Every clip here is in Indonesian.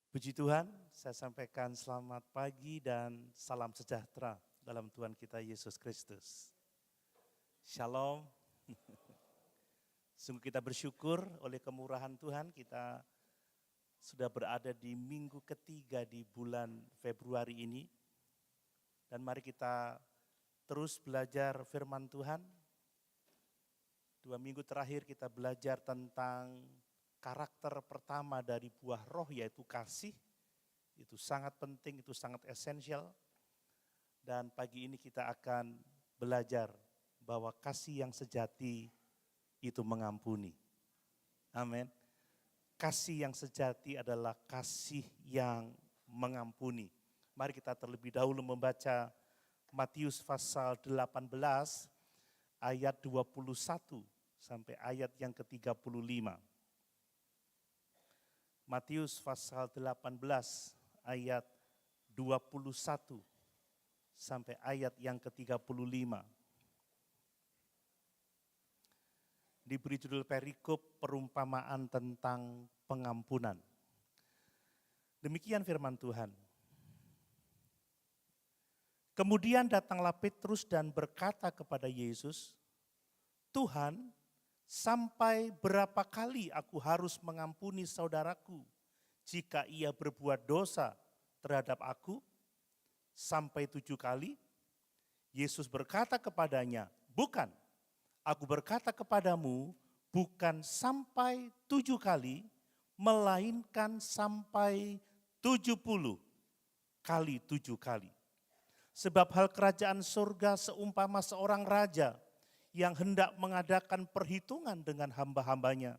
Puji Tuhan, saya sampaikan selamat pagi dan salam sejahtera dalam Tuhan kita Yesus Kristus. Shalom. Sungguh kita bersyukur oleh kemurahan Tuhan, kita sudah berada di minggu ketiga di bulan Februari ini. Dan mari kita terus belajar firman Tuhan. 2 minggu terakhir kita belajar tentang karakter pertama dari buah roh, yaitu kasih. Itu sangat penting, itu sangat esensial. Dan pagi ini kita akan belajar bahwa kasih yang sejati itu mengampuni. Amin. Kasih yang sejati adalah kasih yang mengampuni. Mari kita terlebih dahulu membaca Matius pasal 18 ayat 21 sampai ayat yang ke-35. Matius pasal 18 ayat 21 sampai ayat yang ke-35. Diberi judul perikop perumpamaan tentang pengampunan. Demikian firman Tuhan. Kemudian datanglah Petrus dan berkata kepada Yesus, "Tuhan, sampai berapa kali aku harus mengampuni saudaraku jika ia berbuat dosa terhadap aku? Sampai 7 kali?" Yesus berkata kepadanya, "Bukan, aku berkata kepadamu, bukan sampai 7 kali, melainkan sampai 70 kali 7 kali. Sebab hal kerajaan surga seumpama seorang raja yang hendak mengadakan perhitungan dengan hamba-hambanya.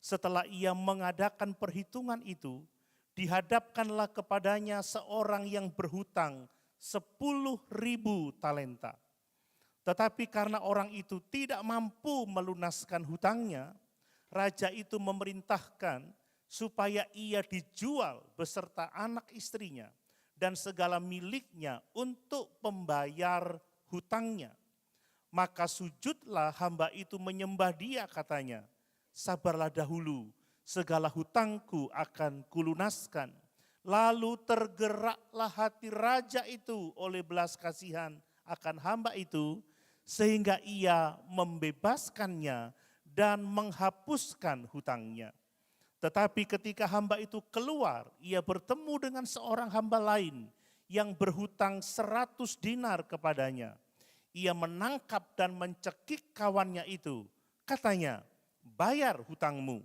Setelah ia mengadakan perhitungan itu, dihadapkanlah kepadanya seorang yang berhutang 10.000 talenta. Tetapi karena orang itu tidak mampu melunaskan hutangnya, raja itu memerintahkan supaya ia dijual beserta anak istrinya dan segala miliknya untuk pembayar hutangnya. Maka sujudlah hamba itu menyembah dia, katanya, 'Sabarlah dahulu, segala hutangku akan kulunaskan.' Lalu tergeraklah hati raja itu oleh belas kasihan akan hamba itu, sehingga ia membebaskannya dan menghapuskan hutangnya. Tetapi ketika hamba itu keluar, ia bertemu dengan seorang hamba lain yang berhutang 100 dinar kepadanya. Ia menangkap dan mencekik kawannya itu. Katanya, 'Bayar hutangmu.'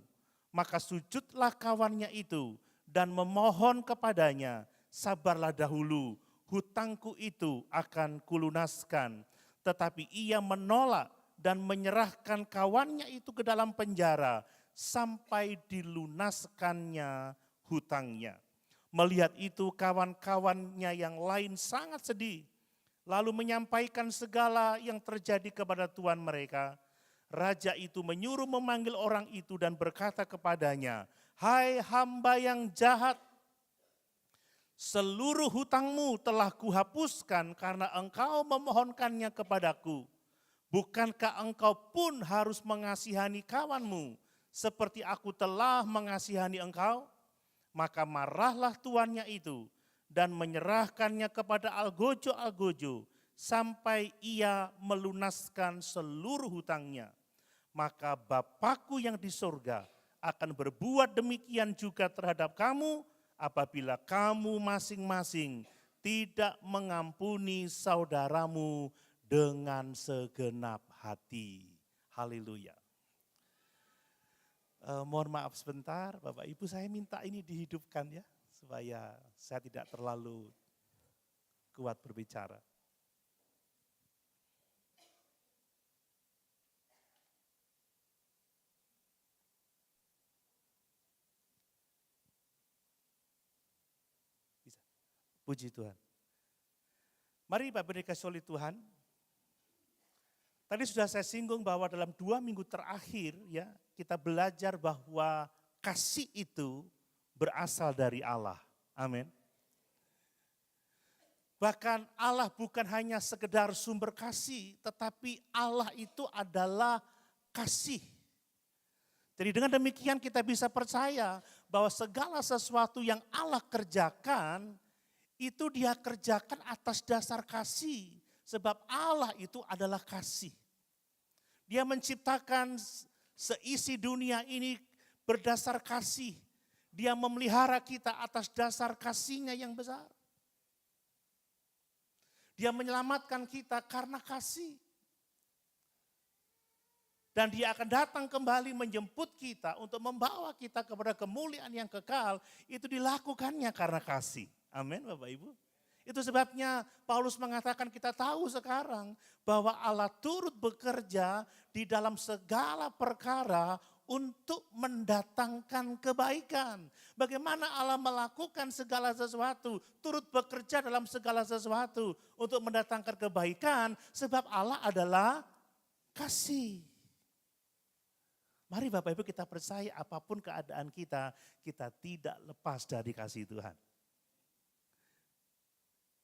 Maka sujudlah kawannya itu dan memohon kepadanya, 'Sabarlah dahulu, hutangku itu akan kulunaskan.' Tetapi ia menolak dan menyerahkan kawannya itu ke dalam penjara sampai dilunaskannya hutangnya. Melihat itu kawan-kawannya yang lain sangat sedih, lalu menyampaikan segala yang terjadi kepada tuan mereka. Raja itu menyuruh memanggil orang itu dan berkata kepadanya, 'Hai hamba yang jahat, seluruh hutangmu telah kuhapuskan karena engkau memohonkannya kepadaku. Bukankah engkau pun harus mengasihani kawanmu seperti aku telah mengasihani engkau?' Maka marahlah tuannya itu dan menyerahkannya kepada algojo-algojo sampai ia melunaskan seluruh hutangnya. Maka Bapakku yang di surga akan berbuat demikian juga terhadap kamu apabila kamu masing-masing tidak mengampuni saudaramu dengan segenap hati." Haleluya. Mohon maaf sebentar, Bapak Ibu, saya minta ini dihidupkan ya, supaya saya tidak terlalu kuat berbicara. Bisa. Puji Tuhan. Mari Bapak dikasih oleh Tuhan. Tadi sudah saya singgung bahwa dalam 2 minggu terakhir ya, kita belajar bahwa kasih itu berasal dari Allah. Amin. Bahkan Allah bukan hanya sekedar sumber kasih, tetapi Allah itu adalah kasih. Jadi dengan demikian kita bisa percaya bahwa segala sesuatu yang Allah kerjakan, itu dia kerjakan atas dasar kasih. Sebab Allah itu adalah kasih. Dia menciptakan seisi dunia ini berdasar kasih. Dia memelihara kita atas dasar kasih-Nya yang besar. Dia menyelamatkan kita karena kasih. Dan dia akan datang kembali menjemput kita untuk membawa kita kepada kemuliaan yang kekal. Itu dilakukannya karena kasih. Amin Bapak Ibu. Itu sebabnya Paulus mengatakan kita tahu sekarang bahwa Allah turut bekerja di dalam segala perkara untuk mendatangkan kebaikan. Bagaimana Allah melakukan segala sesuatu, turut bekerja dalam segala sesuatu untuk mendatangkan kebaikan, sebab Allah adalah kasih. Mari Bapak Ibu kita percaya apapun keadaan kita, kita tidak lepas dari kasih Tuhan.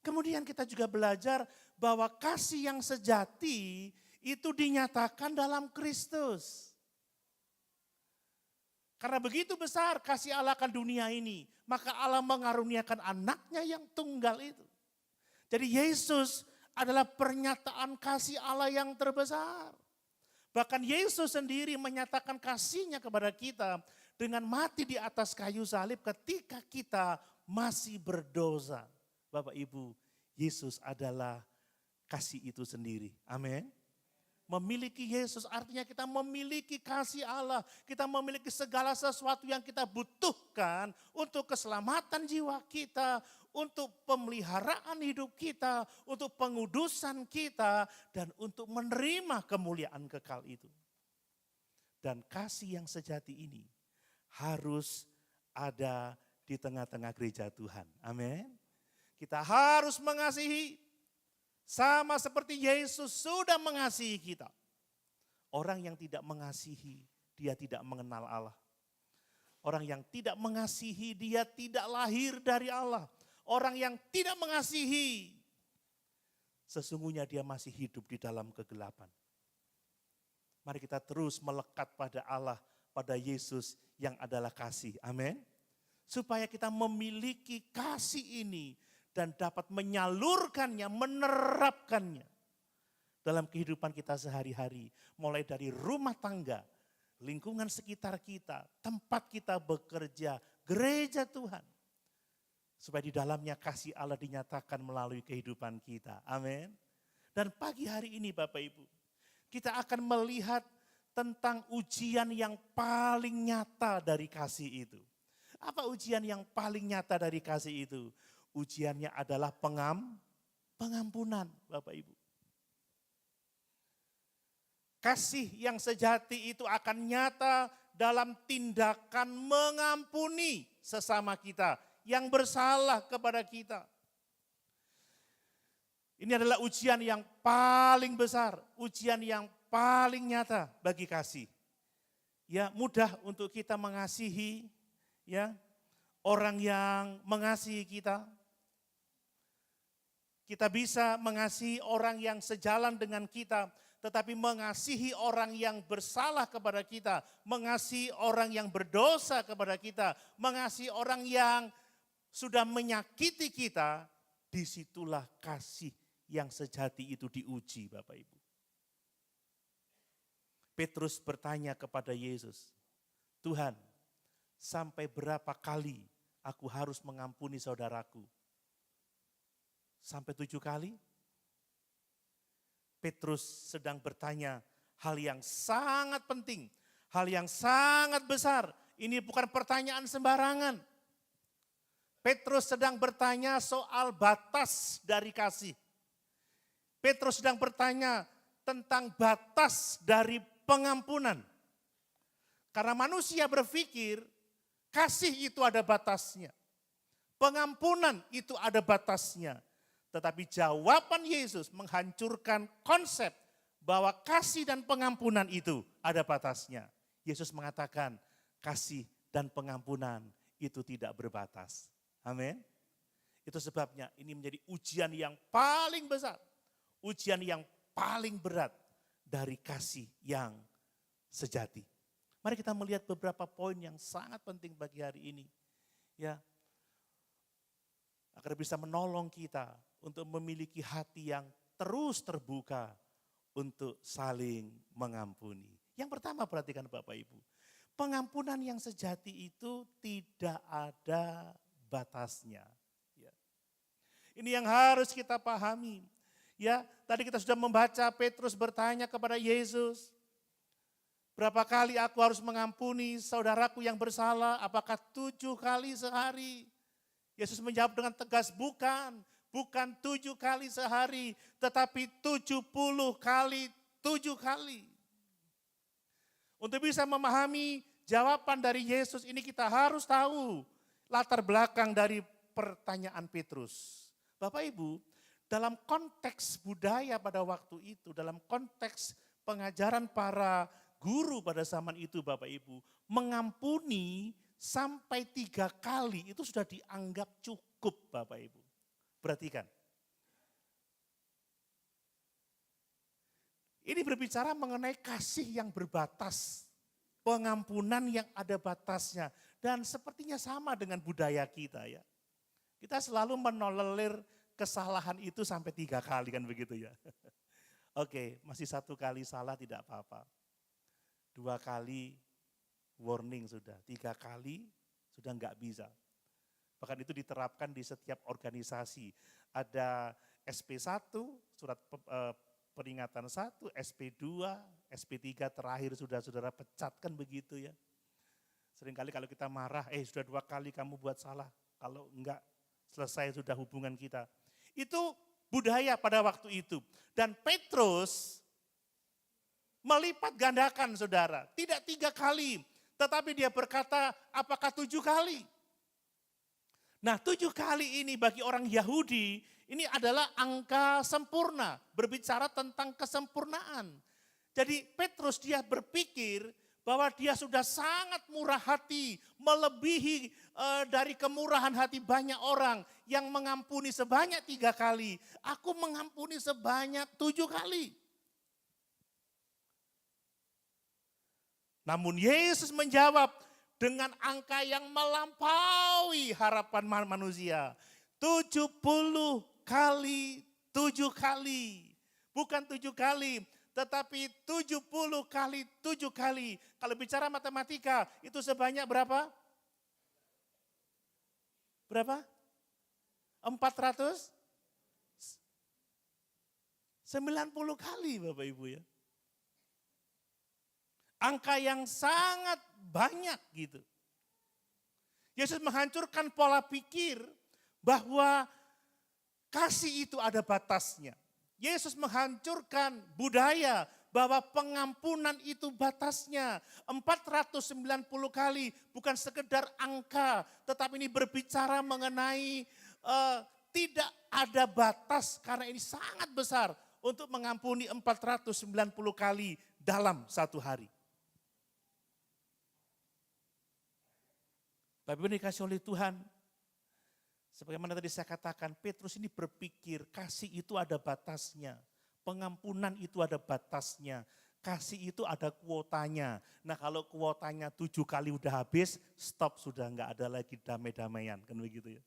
Kemudian kita juga belajar bahwa kasih yang sejati itu dinyatakan dalam Kristus. Karena begitu besar kasih Allah akan dunia ini, maka Allah mengaruniakan anaknya yang tunggal itu. Jadi Yesus adalah pernyataan kasih Allah yang terbesar. Bahkan Yesus sendiri menyatakan kasih-Nya kepada kita dengan mati di atas kayu salib ketika kita masih berdosa. Bapak Ibu, Yesus adalah kasih itu sendiri. Amin. Memiliki Yesus artinya kita memiliki kasih Allah. Kita memiliki segala sesuatu yang kita butuhkan untuk keselamatan jiwa kita, untuk pemeliharaan hidup kita, untuk pengudusan kita, dan untuk menerima kemuliaan kekal itu. Dan kasih yang sejati ini harus ada di tengah-tengah gereja Tuhan. Amin. Kita harus mengasihi sama seperti Yesus sudah mengasihi kita. Orang yang tidak mengasihi, dia tidak mengenal Allah. Orang yang tidak mengasihi, dia tidak lahir dari Allah. Orang yang tidak mengasihi, sesungguhnya dia masih hidup di dalam kegelapan. Mari kita terus melekat pada Allah, pada Yesus yang adalah kasih. Amin. Supaya kita memiliki kasih ini dan dapat menyalurkannya, menerapkannya dalam kehidupan kita sehari-hari. Mulai dari rumah tangga, lingkungan sekitar kita, tempat kita bekerja, gereja Tuhan. Supaya di dalamnya kasih Allah dinyatakan melalui kehidupan kita. Amin. Dan pagi hari ini Bapak Ibu, kita akan melihat tentang ujian yang paling nyata dari kasih itu. Apa ujian yang paling nyata dari kasih itu? Ujiannya adalah pengampunan Bapak Ibu. Kasih yang sejati itu akan nyata dalam tindakan mengampuni sesama kita yang bersalah kepada kita. Ini adalah ujian yang paling besar, ujian yang paling nyata bagi kasih. Ya, mudah untuk kita mengasihi ya orang yang mengasihi kita. Kita bisa mengasihi orang yang sejalan dengan kita, tetapi mengasihi orang yang bersalah kepada kita, mengasihi orang yang berdosa kepada kita, mengasihi orang yang sudah menyakiti kita, disitulah kasih yang sejati itu diuji Bapak Ibu. Petrus bertanya kepada Yesus, Tuhan, sampai berapa kali aku harus mengampuni saudaraku? Sampai 7 kali? Petrus sedang bertanya hal yang sangat penting, hal yang sangat besar. Ini bukan pertanyaan sembarangan. Petrus sedang bertanya soal batas dari kasih. Petrus sedang bertanya tentang batas dari pengampunan. Karena manusia berpikir kasih itu ada batasnya. Pengampunan itu ada batasnya. Tetapi jawaban Yesus menghancurkan konsep bahwa kasih dan pengampunan itu ada batasnya. Yesus mengatakan kasih dan pengampunan itu tidak berbatas. Amin. Itu sebabnya ini menjadi ujian yang paling besar. Ujian yang paling berat dari kasih yang sejati. Mari kita melihat beberapa poin yang sangat penting bagi hari ini. Ya, agar bisa menolong kita untuk memiliki hati yang terus terbuka untuk saling mengampuni. Yang pertama perhatikan Bapak Ibu, pengampunan yang sejati itu tidak ada batasnya. Ya. Ini yang harus kita pahami. Ya, tadi kita sudah membaca Petrus bertanya kepada Yesus, berapa kali aku harus mengampuni saudaraku yang bersalah? Apakah 7 kali sehari? Yesus menjawab dengan tegas, bukan 7 kali sehari, tetapi 70 kali 7 kali. Untuk bisa memahami jawaban dari Yesus ini kita harus tahu latar belakang dari pertanyaan Petrus. Bapak Ibu, dalam konteks budaya pada waktu itu, dalam konteks pengajaran para guru pada zaman itu Bapak Ibu, mengampuni sampai 3 kali itu sudah dianggap cukup Bapak Ibu. Perhatikan. Ini berbicara mengenai kasih yang berbatas, pengampunan yang ada batasnya. Dan sepertinya sama dengan budaya kita ya. Kita selalu menolerir kesalahan itu sampai 3 kali kan begitu ya. Oke, masih 1 kali salah tidak apa-apa. 2 kali warning sudah, 3 kali sudah enggak bisa. Bahkan itu diterapkan di setiap organisasi. Ada SP1, surat peringatan 1, SP2, SP3 terakhir sudah saudara pecat kan begitu ya. Seringkali kalau kita marah, sudah 2 kali kamu buat salah. Kalau enggak selesai sudah hubungan kita. Itu budaya pada waktu itu. Dan Petrus melipat gandakan saudara, tidak 3 kali. Tetapi dia berkata, apakah 7 kali? Nah 7 kali ini bagi orang Yahudi, ini adalah angka sempurna. Berbicara tentang kesempurnaan. Jadi Petrus dia berpikir bahwa dia sudah sangat murah hati, melebihi dari kemurahan hati banyak orang yang mengampuni sebanyak 3 kali. Aku mengampuni sebanyak 7 kali. Namun Yesus menjawab dengan angka yang melampaui harapan manusia. 70 kali 7 kali. Bukan 7 kali, tetapi 70 kali 7 kali. Kalau bicara matematika, itu sebanyak berapa? Berapa? 490 kali Bapak Ibu ya. Angka yang sangat banyak gitu. Yesus menghancurkan pola pikir bahwa kasih itu ada batasnya. Yesus menghancurkan budaya bahwa pengampunan itu batasnya. 490 kali bukan sekedar angka, tetapi ini berbicara mengenai tidak ada batas karena ini sangat besar untuk mengampuni 490 kali dalam 1 hari. Bapak Ibu dikasih oleh Tuhan, sebagaimana tadi saya katakan, Petrus ini berpikir kasih itu ada batasnya, pengampunan itu ada batasnya, kasih itu ada kuotanya. Nah kalau kuotanya 7 kali udah habis, stop sudah enggak ada lagi damai-damaian, kan begitu ya.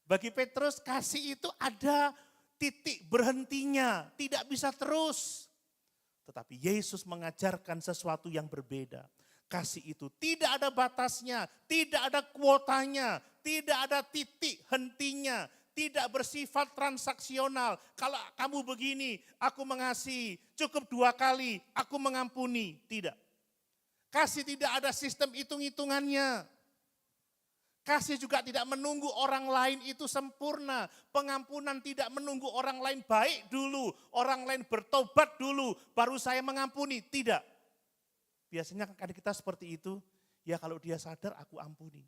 Bagi Petrus kasih itu ada titik berhentinya, tidak bisa terus. Tetapi Yesus mengajarkan sesuatu yang berbeda. Kasih itu tidak ada batasnya, tidak ada kuotanya, tidak ada titik hentinya, tidak bersifat transaksional. Kalau kamu begini, aku mengasihi, cukup 2 kali, aku mengampuni. Tidak. Kasih tidak ada sistem hitung-hitungannya. Kasih juga tidak menunggu orang lain itu sempurna. Pengampunan tidak menunggu orang lain baik dulu, orang lain bertobat dulu, baru saya mengampuni. Tidak. Biasanya kadang kita seperti itu, ya kalau dia sadar aku ampuni.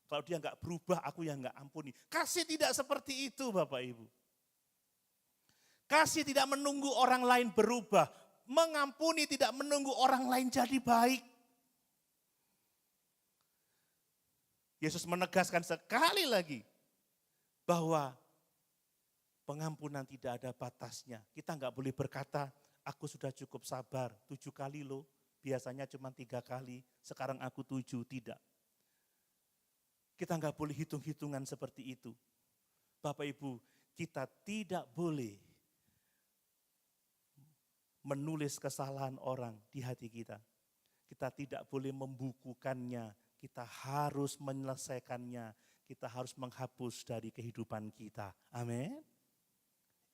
Kalau dia enggak berubah aku yang enggak ampuni. Kasih tidak seperti itu Bapak Ibu. Kasih tidak menunggu orang lain berubah. Mengampuni tidak menunggu orang lain jadi baik. Yesus menegaskan sekali lagi bahwa pengampunan tidak ada batasnya. Kita enggak boleh berkata, aku sudah cukup sabar 7 kali loh. biasanya cuma 3 kali, sekarang aku 7, tidak. Kita nggak boleh hitung-hitungan seperti itu. Bapak Ibu, kita tidak boleh menulis kesalahan orang di hati kita. Kita tidak boleh membukukannya, kita harus menyelesaikannya, kita harus menghapus dari kehidupan kita. Amin.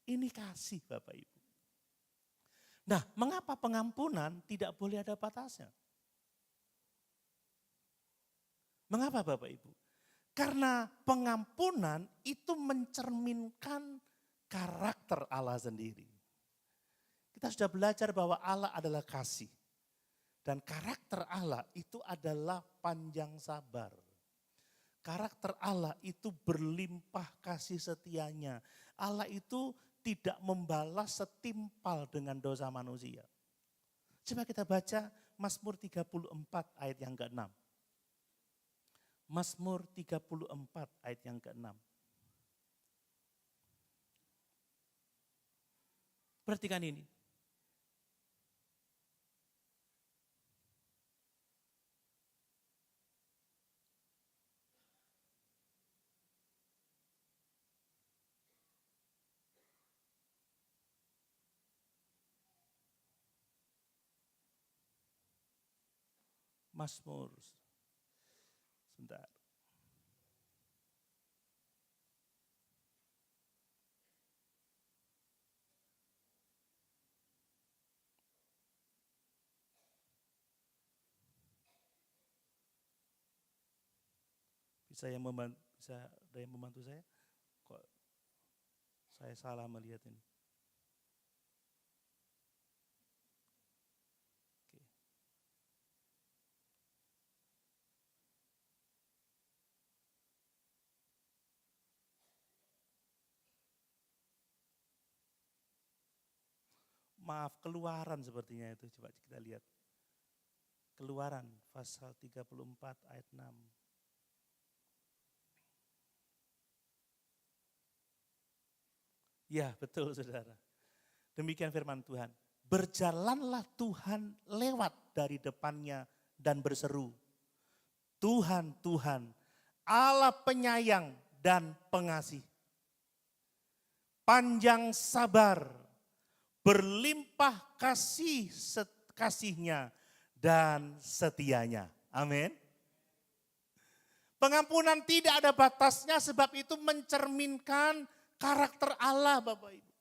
Ini kasih Bapak Ibu. Nah, mengapa pengampunan tidak boleh ada batasnya? Mengapa Bapak Ibu? Karena pengampunan itu mencerminkan karakter Allah sendiri. Kita sudah belajar bahwa Allah adalah kasih. Dan karakter Allah itu adalah panjang sabar. Karakter Allah itu berlimpah kasih setianya. Allah itu tidak membalas setimpal dengan dosa manusia. Coba kita baca Mazmur 34 ayat yang ke-6. Mazmur 34 ayat yang ke-6. Perhatikan ini. Mazmur. Sebentar. Bisa ada yang membantu saya? Kok saya salah melihat ini? Oke. Maaf, Keluaran sepertinya itu. Coba kita lihat. Keluaran pasal 34 ayat 6. Ya, betul saudara. Demikian firman Tuhan. Berjalanlah Tuhan lewat dari depannya dan berseru, Tuhan, Tuhan, Allah penyayang dan pengasih, panjang sabar, berlimpah kasihnya dan setianya. Amin. Pengampunan tidak ada batasnya sebab itu mencerminkan karakter Allah Bapak Ibu.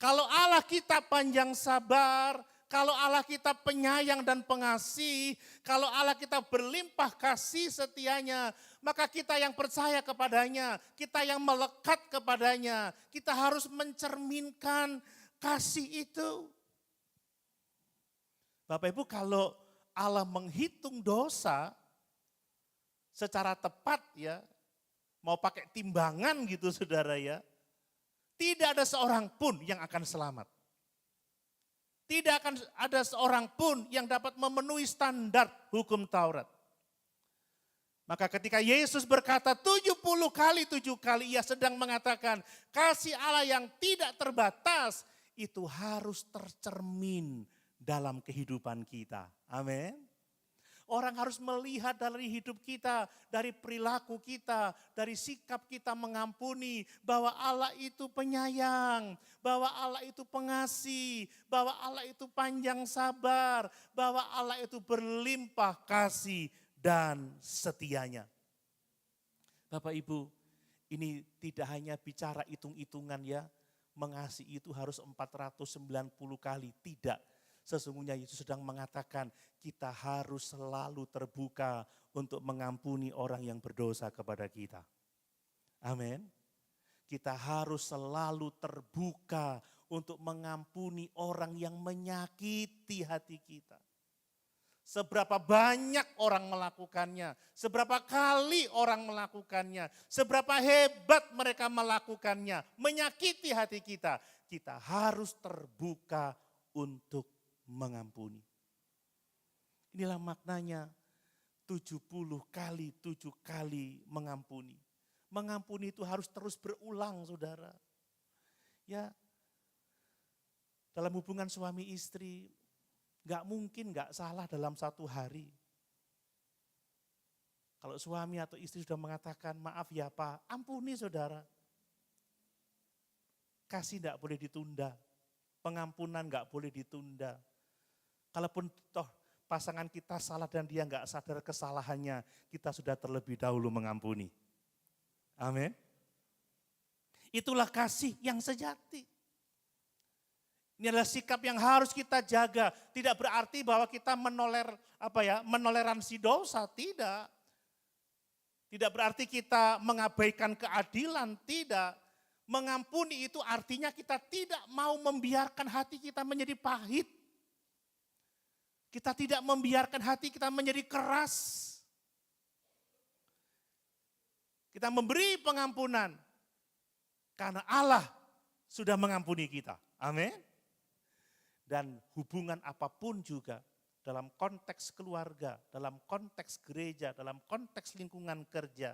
Kalau Allah kita panjang sabar, kalau Allah kita penyayang dan pengasih, kalau Allah kita berlimpah kasih setianya, maka kita yang percaya kepadanya, kita yang melekat kepadanya, kita harus mencerminkan kasih itu. Bapak Ibu, kalau Allah menghitung dosa secara tepat ya, mau pakai timbangan gitu saudara ya, tidak ada seorang pun yang akan selamat. Tidak akan ada seorang pun yang dapat memenuhi standar hukum Taurat. Maka ketika Yesus berkata 70 kali 7 kali, ia sedang mengatakan kasih Allah yang tidak terbatas itu harus tercermin dalam kehidupan kita. Amin. Orang harus melihat dari hidup kita, dari perilaku kita, dari sikap kita mengampuni, bahwa Allah itu penyayang, bahwa Allah itu pengasih, bahwa Allah itu panjang sabar, bahwa Allah itu berlimpah kasih dan setianya. Bapak Ibu, ini tidak hanya bicara hitung-hitungan ya, mengasihi itu harus 490 kali, tidak. Sesungguhnya Yesus sedang mengatakan kita harus selalu terbuka untuk mengampuni orang yang berdosa kepada kita. Amin. Kita harus selalu terbuka untuk mengampuni orang yang menyakiti hati kita. Seberapa banyak orang melakukannya, seberapa kali orang melakukannya, seberapa hebat mereka melakukannya, menyakiti hati kita. Kita harus terbuka untuk mengampuni. Inilah maknanya 70 kali 7 kali mengampuni. Mengampuni itu harus terus berulang saudara. Ya, Dalam hubungan suami istri, nggak mungkin nggak salah dalam satu hari. Kalau suami atau istri sudah mengatakan, maaf ya Pak, ampuni saudara. Kasih nggak boleh ditunda, pengampunan nggak boleh ditunda. Kalaupun toh pasangan kita salah dan dia nggak sadar kesalahannya, kita sudah terlebih dahulu mengampuni. Amin. Itulah kasih yang sejati. Ini adalah sikap yang harus kita jaga. Tidak berarti bahwa kita menoleransi dosa, tidak. Tidak berarti kita mengabaikan keadilan, tidak. Mengampuni itu artinya kita tidak mau membiarkan hati kita menjadi pahit. Kita tidak membiarkan hati kita menjadi keras. Kita memberi pengampunan karena Allah sudah mengampuni kita. Amin. Dan hubungan apapun juga dalam konteks keluarga, dalam konteks gereja, dalam konteks lingkungan kerja.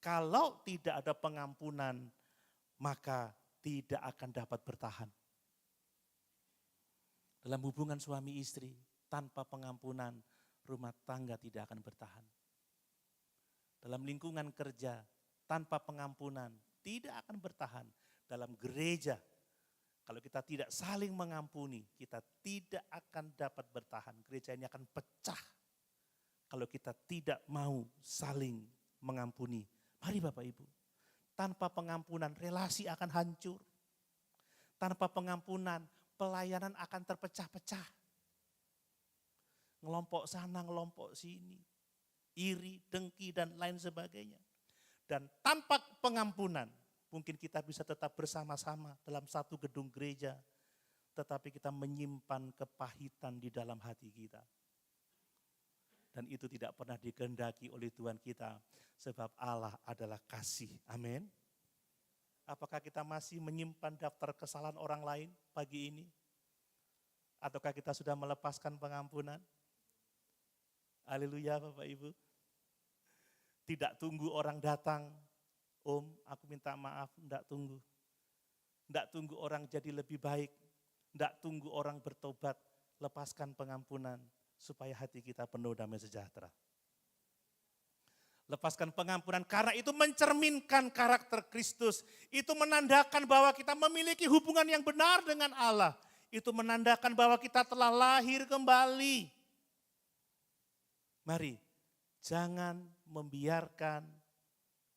Kalau tidak ada pengampunan, maka tidak akan dapat bertahan. Dalam hubungan suami istri, tanpa pengampunan, rumah tangga tidak akan bertahan. Dalam lingkungan kerja, tanpa pengampunan, tidak akan bertahan. Dalam gereja, kalau kita tidak saling mengampuni, kita tidak akan dapat bertahan. Gereja ini akan pecah kalau kita tidak mau saling mengampuni. Mari Bapak Ibu, tanpa pengampunan relasi akan hancur. Tanpa pengampunan pelayanan akan terpecah-pecah. Ngelompok sana, ngelompok sini. Iri, dengki, dan lain sebagainya. Dan tanpa pengampunan, mungkin kita bisa tetap bersama-sama dalam satu gedung gereja, tetapi kita menyimpan kepahitan di dalam hati kita. Dan itu tidak pernah dikehendaki oleh Tuhan kita, sebab Allah adalah kasih. Amin. Apakah kita masih menyimpan daftar kesalahan orang lain pagi ini? Ataukah kita sudah melepaskan pengampunan? Haleluya Bapak Ibu. Tidak tunggu orang datang, Om, aku minta maaf, enggak tunggu. Enggak tunggu orang jadi lebih baik, enggak tunggu orang bertobat, lepaskan pengampunan supaya hati kita penuh damai sejahtera. Lepaskan pengampunan karena itu mencerminkan karakter Kristus. Itu menandakan bahwa kita memiliki hubungan yang benar dengan Allah. Itu menandakan bahwa kita telah lahir kembali. Mari, jangan membiarkan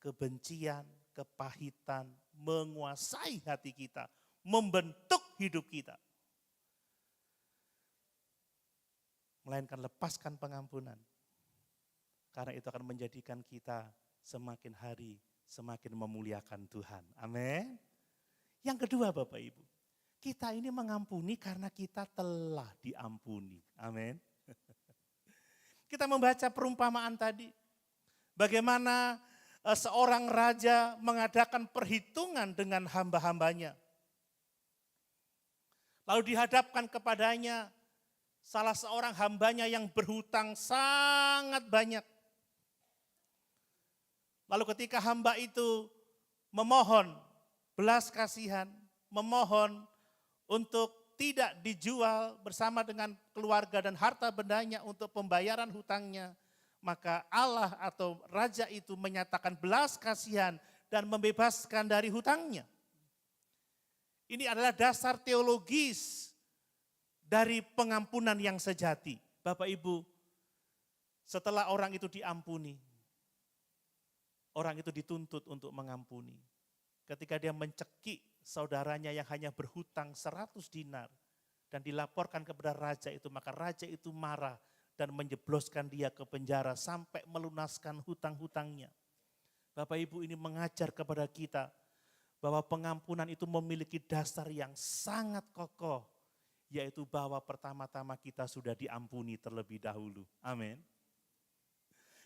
kebencian, kepahitan menguasai hati kita, membentuk hidup kita. Melainkan lepaskan pengampunan. Karena itu akan menjadikan kita semakin hari semakin memuliakan Tuhan. Amin. Yang kedua Bapak Ibu, kita ini mengampuni karena kita telah diampuni. Amin. Kita membaca perumpamaan tadi. Bagaimana seorang raja mengadakan perhitungan dengan hamba-hambanya. Lalu dihadapkan kepadanya salah seorang hambanya yang berhutang sangat banyak. Lalu ketika hamba itu memohon belas kasihan, memohon untuk tidak dijual bersama dengan keluarga dan harta bendanya untuk pembayaran hutangnya, maka Allah atau raja itu menyatakan belas kasihan dan membebaskan dari hutangnya. Ini adalah dasar teologis dari pengampunan yang sejati. Bapak Ibu, setelah orang itu diampuni, orang itu dituntut untuk mengampuni. Ketika dia mencekik saudaranya yang hanya berhutang 100 dinar dan dilaporkan kepada raja itu, maka raja itu marah dan menjebloskan dia ke penjara sampai melunaskan hutang-hutangnya. Bapak Ibu, ini mengajar kepada kita bahwa pengampunan itu memiliki dasar yang sangat kokoh, yaitu bahwa pertama-tama kita sudah diampuni terlebih dahulu. Amin.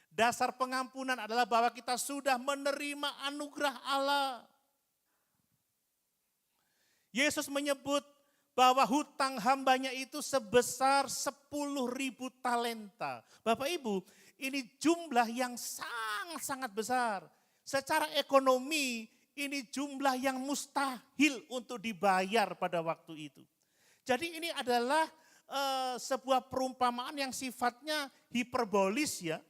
Dasar pengampunan adalah bahwa kita sudah menerima anugerah Allah. Yesus menyebut bahwa hutang hambanya itu sebesar 10.000 talenta. Bapak Ibu, ini jumlah yang sangat-sangat besar. Secara ekonomi, ini jumlah yang mustahil untuk dibayar pada waktu itu. Jadi ini adalah sebuah perumpamaan yang sifatnya hiperbolis ya.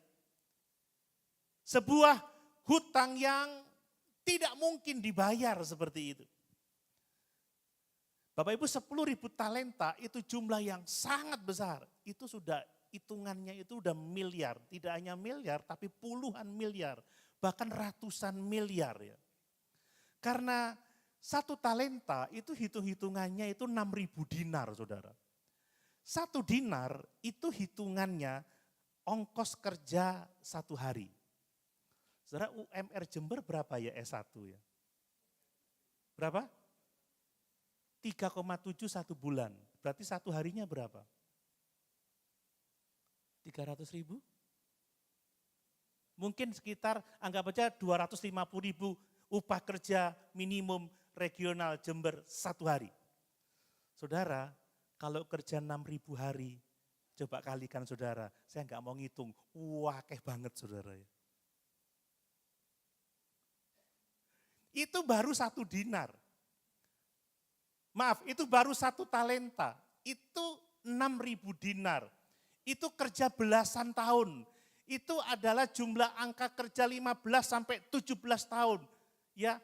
Sebuah hutang yang tidak mungkin dibayar seperti itu. Bapak Ibu 10.000 talenta itu jumlah yang sangat besar. Itu sudah hitungannya itu udah miliar. Tidak hanya miliar tapi puluhan miliar. Bahkan ratusan miliar ya. Karena satu talenta itu hitung-hitungannya itu 6.000 dinar saudara. Satu dinar itu hitungannya ongkos kerja satu hari. Saudara UMR Jember berapa ya S1 ya? Berapa? 3,7 satu bulan. Berarti satu harinya berapa? 300.000? Mungkin sekitar anggap aja 250.000 upah kerja minimum regional Jember satu hari. Saudara, kalau kerja 6.000 hari, coba kalikan saudara, saya nggak mau ngitung, wakeh banget saudara ya. Itu baru satu dinar. Maaf, itu baru satu talenta, itu 6.000 dinar. Itu kerja belasan tahun, itu adalah jumlah angka kerja 15 sampai 17 tahun. Ya,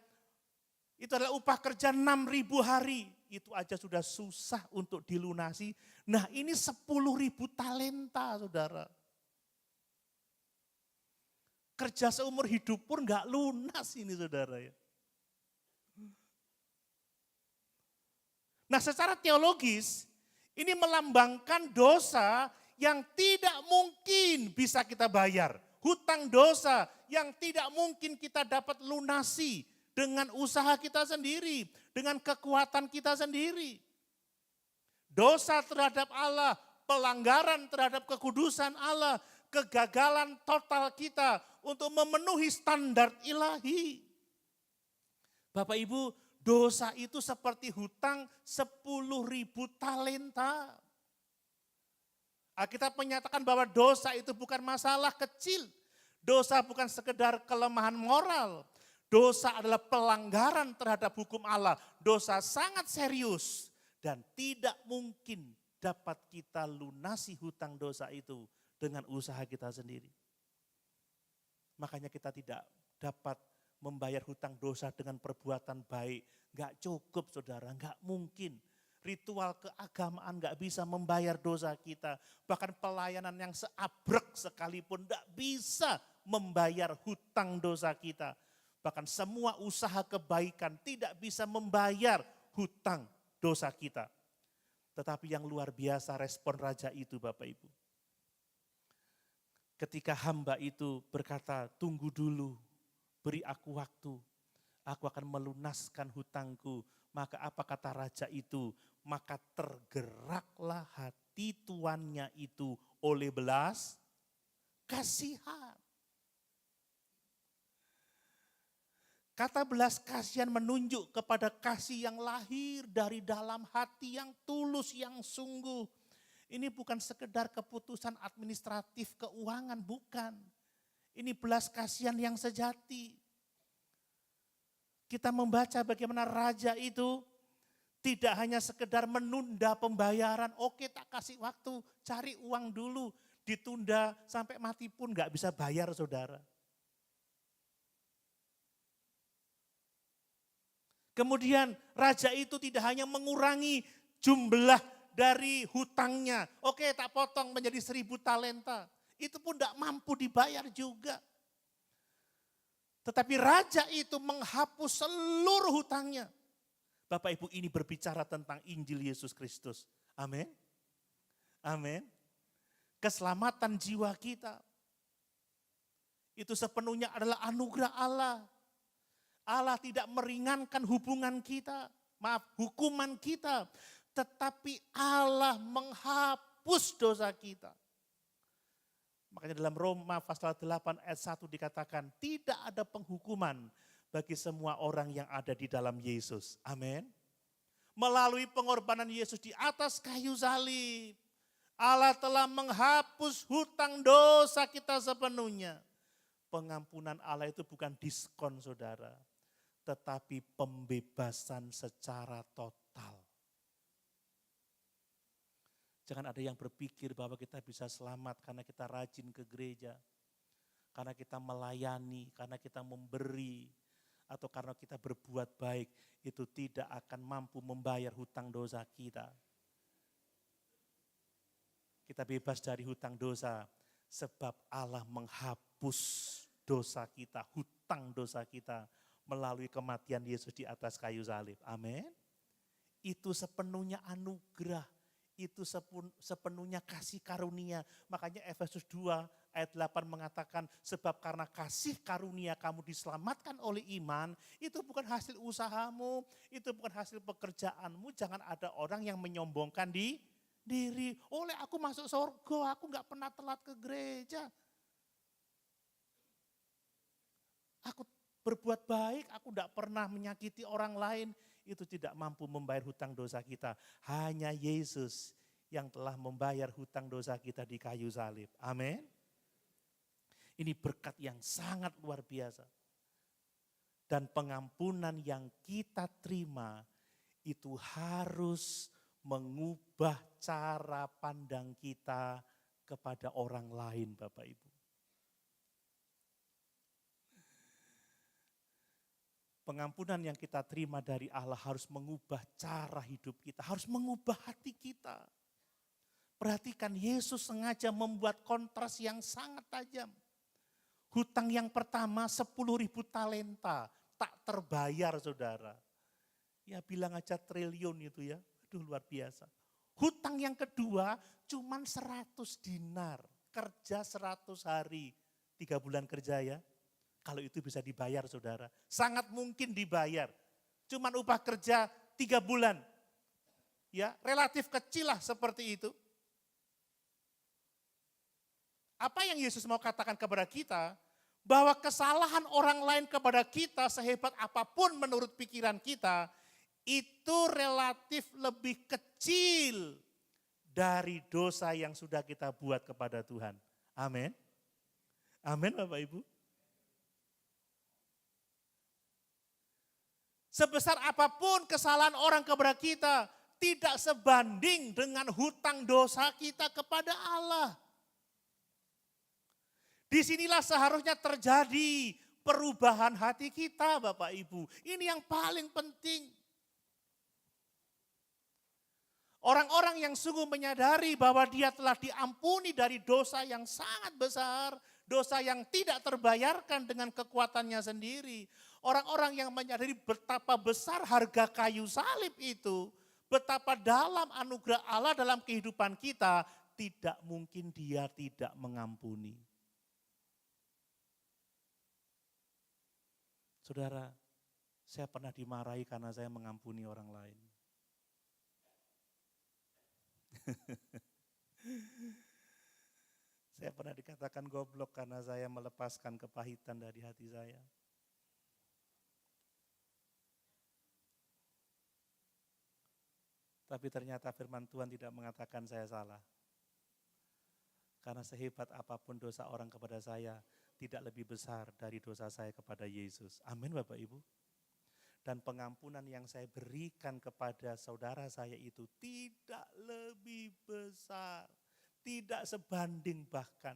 itu adalah upah kerja 6.000 hari, itu aja sudah susah untuk dilunasi. Nah ini 10.000 talenta saudara. Kerja seumur hidup pun gak lunas ini saudara ya. Nah secara teologis ini melambangkan dosa yang tidak mungkin bisa kita bayar. Hutang dosa yang tidak mungkin kita dapat lunasi dengan usaha kita sendiri, dengan kekuatan kita sendiri. Dosa terhadap Allah, pelanggaran terhadap kekudusan Allah, kegagalan total kita untuk memenuhi standar ilahi. Bapak Ibu, dosa itu seperti hutang 10.000 talenta. Alkitab menyatakan bahwa dosa itu bukan masalah kecil. Dosa bukan sekedar kelemahan moral. Dosa adalah pelanggaran terhadap hukum Allah. Dosa sangat serius dan tidak mungkin dapat kita lunasi hutang dosa itu dengan usaha kita sendiri. Makanya kita tidak dapat membayar hutang dosa dengan perbuatan baik. Gak cukup saudara, gak mungkin. Ritual keagamaan gak bisa membayar dosa kita. Bahkan pelayanan yang seabrek sekalipun gak bisa membayar hutang dosa kita. Bahkan semua usaha kebaikan tidak bisa membayar hutang dosa kita. Tetapi yang luar biasa respon raja itu Bapak Ibu. Ketika hamba itu berkata, tunggu dulu, beri aku waktu. Aku akan melunaskan hutangku. Maka apa kata raja itu? Maka tergeraklah hati tuannya itu oleh belas kasihan. Kata belas kasihan menunjuk kepada kasih yang lahir dari dalam hati yang tulus, yang sungguh. Ini bukan sekedar keputusan administratif keuangan, bukan. Ini belas kasihan yang sejati. Kita membaca bagaimana raja itu tidak hanya sekedar menunda pembayaran, oke tak kasih waktu, cari uang dulu, ditunda sampai mati pun gak bisa bayar saudara. Kemudian raja itu tidak hanya mengurangi jumlah dari hutangnya, oke tak potong menjadi 1.000 talenta, itu pun gak mampu dibayar juga. Tetapi raja itu menghapus seluruh hutangnya. Bapak Ibu ini berbicara tentang Injil Yesus Kristus. Amin. Amin. Keselamatan jiwa kita. Itu sepenuhnya adalah anugerah Allah. Allah tidak meringankan hubungan kita. Hukuman kita. Tetapi Allah menghapus dosa kita. Makanya dalam Roma pasal 8 ayat 1 dikatakan tidak ada penghukuman bagi semua orang yang ada di dalam Yesus. Amin. Melalui pengorbanan Yesus di atas kayu salib, Allah telah menghapus hutang dosa kita sepenuhnya. Pengampunan Allah itu bukan diskon saudara, tetapi pembebasan secara total. Jangan ada yang berpikir bahwa kita bisa selamat karena kita rajin ke gereja, karena kita melayani, karena kita memberi, atau karena kita berbuat baik. Itu tidak akan mampu membayar hutang dosa kita. Kita bebas dari hutang dosa sebab Allah menghapus dosa kita, hutang dosa kita melalui kematian Yesus di atas kayu salib. Amin. Itu sepenuhnya anugerah, itu sepenuhnya kasih karunia. Makanya Efesus 2 ayat 8 mengatakan, sebab karena kasih karunia kamu diselamatkan oleh iman, itu bukan hasil usahamu, itu bukan hasil pekerjaanmu. Jangan ada orang yang menyombongkan diri. Oleh aku masuk surga, aku gak pernah telat ke gereja. Aku berbuat baik, aku gak pernah menyakiti orang lain. Itu tidak mampu membayar hutang dosa kita. Hanya Yesus yang telah membayar hutang dosa kita di kayu salib. Amin. Ini berkat yang sangat luar biasa. Dan pengampunan yang kita terima itu harus mengubah cara pandang kita kepada orang lain, Bapak Ibu. Pengampunan yang kita terima dari Allah harus mengubah cara hidup kita, harus mengubah hati kita. Perhatikan, Yesus sengaja membuat kontras yang sangat tajam. Hutang yang pertama 10.000 talenta, tak terbayar saudara. Ya bilang aja triliun itu ya, aduh luar biasa. Hutang yang kedua cuman 100 dinar, kerja 100 hari, 3 bulan kerja ya. Kalau itu bisa dibayar saudara, sangat mungkin dibayar. Cuman upah kerja 3 bulan. Ya, relatif kecil lah seperti itu. Apa yang Yesus mau katakan kepada kita? Bahwa kesalahan orang lain kepada kita sehebat apapun menurut pikiran kita, itu relatif lebih kecil dari dosa yang sudah kita buat kepada Tuhan. Amin. Amin Bapak Ibu. Sebesar apapun kesalahan orang kepada kita, tidak sebanding dengan hutang dosa kita kepada Allah. Disinilah seharusnya terjadi perubahan hati kita Bapak Ibu. Ini yang paling penting. Orang-orang yang sungguh menyadari bahwa dia telah diampuni dari dosa yang sangat besar, dosa yang tidak terbayarkan dengan kekuatannya sendiri. Orang-orang yang menyadari betapa besar harga kayu salib itu, betapa dalam anugerah Allah dalam kehidupan kita, tidak mungkin dia tidak mengampuni. Saudara, saya pernah dimarahi karena saya mengampuni orang lain. Saya pernah dikatakan goblok karena saya melepaskan kepahitan dari hati saya. Tapi ternyata firman Tuhan tidak mengatakan saya salah. Karena sehebat apapun dosa orang kepada saya, tidak lebih besar dari dosa saya kepada Yesus. Amin Bapak Ibu. Dan pengampunan yang saya berikan kepada saudara saya itu tidak lebih besar. Tidak sebanding bahkan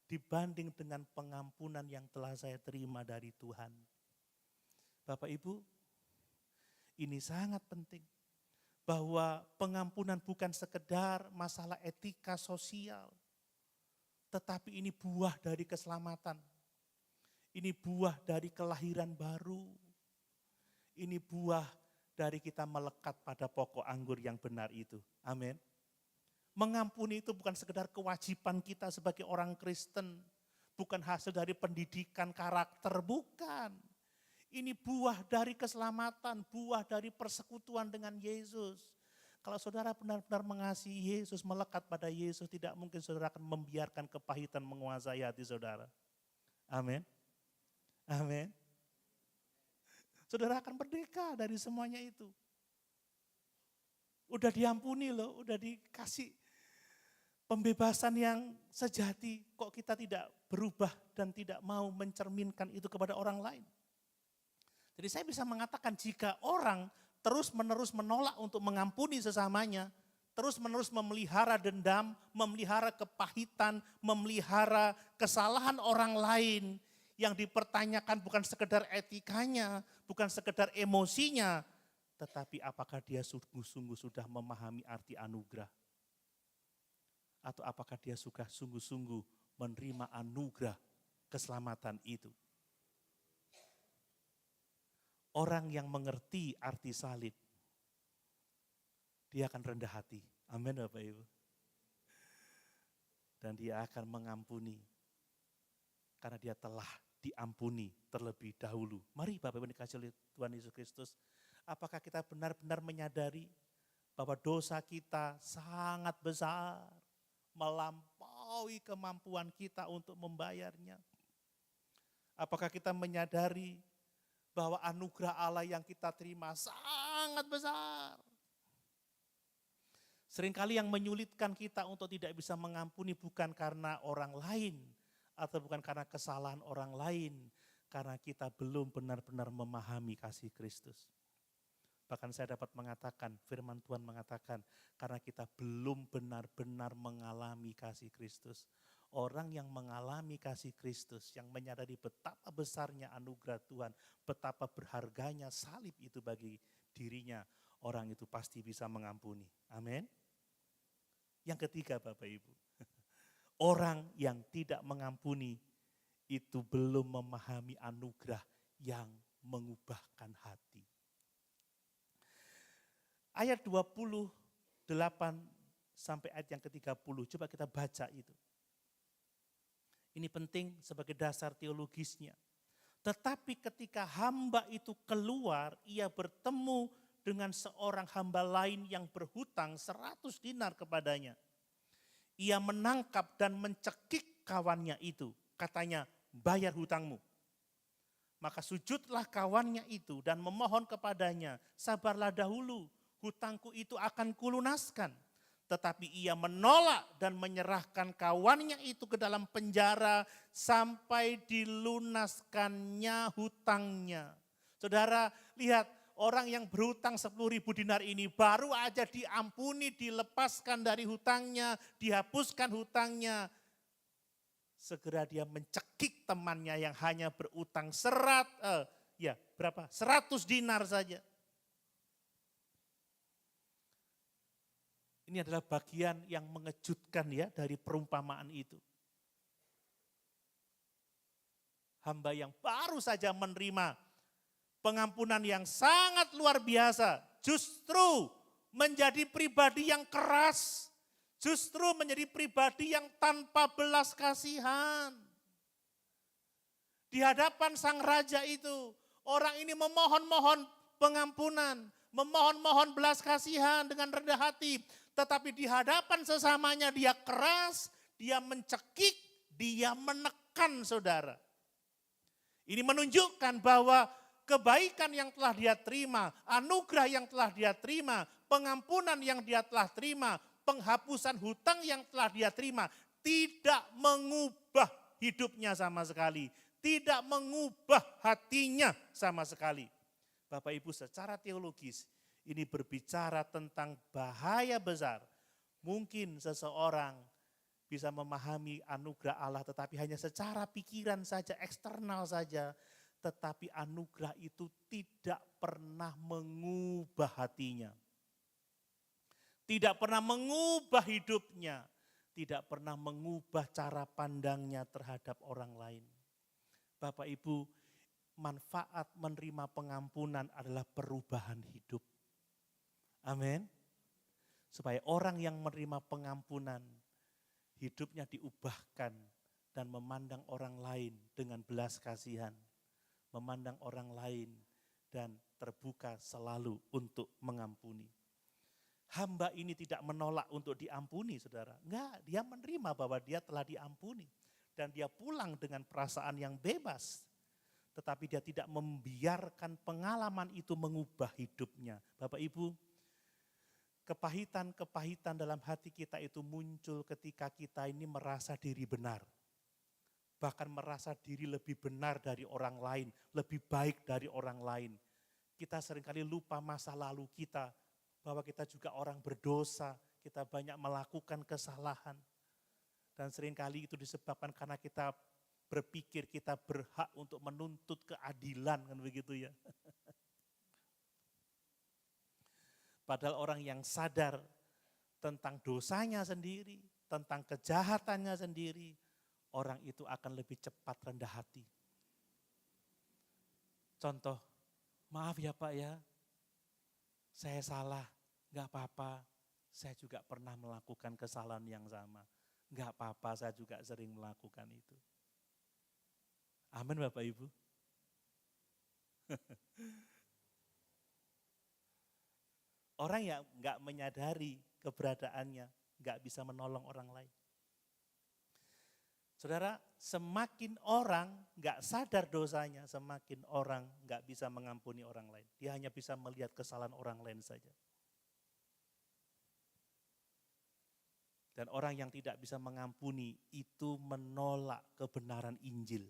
dibanding dengan pengampunan yang telah saya terima dari Tuhan. Bapak Ibu, ini sangat penting. Bahwa pengampunan bukan sekedar masalah etika sosial, tetapi ini buah dari keselamatan. Ini buah dari kelahiran baru. Ini buah dari kita melekat pada pokok anggur yang benar itu. Amin. Mengampuni itu bukan sekedar kewajiban kita sebagai orang Kristen. Bukan hasil dari pendidikan karakter, bukan. Ini buah dari keselamatan, buah dari persekutuan dengan Yesus. Kalau saudara benar-benar mengasihi Yesus, melekat pada Yesus, tidak mungkin saudara akan membiarkan kepahitan menguasai hati saudara. Amin. Amin. Saudara akan merdeka dari semuanya itu. Udah diampuni loh, udah dikasih pembebasan yang sejati. Kok kita tidak berubah dan tidak mau mencerminkan itu kepada orang lain? Jadi saya bisa mengatakan jika orang terus-menerus menolak untuk mengampuni sesamanya, terus-menerus memelihara dendam, memelihara kepahitan, memelihara kesalahan orang lain yang dipertanyakan bukan sekedar etikanya, bukan sekedar emosinya, tetapi apakah dia sungguh-sungguh sudah memahami arti anugerah? Atau apakah dia sudah sungguh-sungguh menerima anugerah keselamatan itu? Orang yang mengerti arti salib, dia akan rendah hati. Amin Bapak Ibu. Dan dia akan mengampuni. Karena dia telah diampuni terlebih dahulu. Mari Bapak Ibu dikasih oleh Tuhan Yesus Kristus. Apakah kita benar-benar menyadari bahwa dosa kita sangat besar. Melampaui kemampuan kita untuk membayarnya. Apakah kita menyadari bahwa anugerah Allah yang kita terima sangat besar. Seringkali yang menyulitkan kita untuk tidak bisa mengampuni bukan karena orang lain atau bukan karena kesalahan orang lain, karena kita belum benar-benar memahami kasih Kristus. Bahkan saya dapat mengatakan, firman Tuhan mengatakan, karena kita belum benar-benar mengalami kasih Kristus. Orang yang mengalami kasih Kristus, yang menyadari betapa besarnya anugerah Tuhan, betapa berharganya salib itu bagi dirinya, orang itu pasti bisa mengampuni. Amin. Yang ketiga Bapak Ibu, orang yang tidak mengampuni itu belum memahami anugerah yang mengubahkan hati. Ayat 28 sampai ayat yang ke-30, coba kita baca itu. Ini penting sebagai dasar teologisnya. Tetapi ketika hamba itu keluar, ia bertemu dengan seorang hamba lain yang berhutang 100 dinar kepadanya. Ia menangkap dan mencekik kawannya itu. Katanya, bayar hutangmu. Maka sujudlah kawannya itu dan memohon kepadanya, sabarlah dahulu, hutangku itu akan kulunaskan. Tetapi ia menolak dan menyerahkan kawannya itu ke dalam penjara sampai dilunaskannya hutangnya. Saudara, lihat orang yang berhutang 10.000 dinar ini baru aja diampuni, dilepaskan dari hutangnya, dihapuskan hutangnya. Segera dia mencekik temannya yang hanya berutang 100 dinar saja. Ini adalah bagian yang mengejutkan ya dari perumpamaan itu. Hamba yang baru saja menerima pengampunan yang sangat luar biasa, justru menjadi pribadi yang keras, justru menjadi pribadi yang tanpa belas kasihan. Di hadapan sang raja itu, orang ini memohon-mohon pengampunan, memohon-mohon belas kasihan dengan rendah hati. Tetapi di hadapan sesamanya dia keras, dia mencekik, dia menekan saudara. Ini menunjukkan bahwa kebaikan yang telah dia terima, anugerah yang telah dia terima, pengampunan yang dia telah terima, penghapusan hutang yang telah dia terima, tidak mengubah hidupnya sama sekali. Tidak mengubah hatinya sama sekali. Bapak Ibu, secara teologis, ini berbicara tentang bahaya besar. Mungkin seseorang bisa memahami anugerah Allah tetapi hanya secara pikiran saja, eksternal saja. Tetapi anugerah itu tidak pernah mengubah hatinya. Tidak pernah mengubah hidupnya. Tidak pernah mengubah cara pandangnya terhadap orang lain. Bapak Ibu, manfaat menerima pengampunan adalah perubahan hidup. Amin. Supaya orang yang menerima pengampunan, hidupnya diubahkan dan memandang orang lain dengan belas kasihan. Memandang orang lain dan terbuka selalu untuk mengampuni. Hamba ini tidak menolak untuk diampuni saudara. Enggak, dia menerima bahwa dia telah diampuni. Dan dia pulang dengan perasaan yang bebas. Tetapi dia tidak membiarkan pengalaman itu mengubah hidupnya. Bapak Ibu, kepahitan-kepahitan dalam hati kita itu muncul ketika kita ini merasa diri benar. Bahkan merasa diri lebih benar dari orang lain, lebih baik dari orang lain. Kita seringkali lupa masa lalu kita, bahwa kita juga orang berdosa, kita banyak melakukan kesalahan. Dan seringkali itu disebabkan karena kita berpikir kita berhak untuk menuntut keadilan, kan begitu ya. Padahal orang yang sadar tentang dosanya sendiri, tentang kejahatannya sendiri, orang itu akan lebih cepat rendah hati. Contoh, maaf ya Pak ya, saya salah, enggak apa-apa, saya juga pernah melakukan kesalahan yang sama. Enggak apa-apa, saya juga sering melakukan itu. Amin Bapak Ibu. Orang yang enggak menyadari keberadaannya, enggak bisa menolong orang lain. Saudara, semakin orang enggak sadar dosanya, semakin orang enggak bisa mengampuni orang lain. Dia hanya bisa melihat kesalahan orang lain saja. Dan orang yang tidak bisa mengampuni itu menolak kebenaran Injil.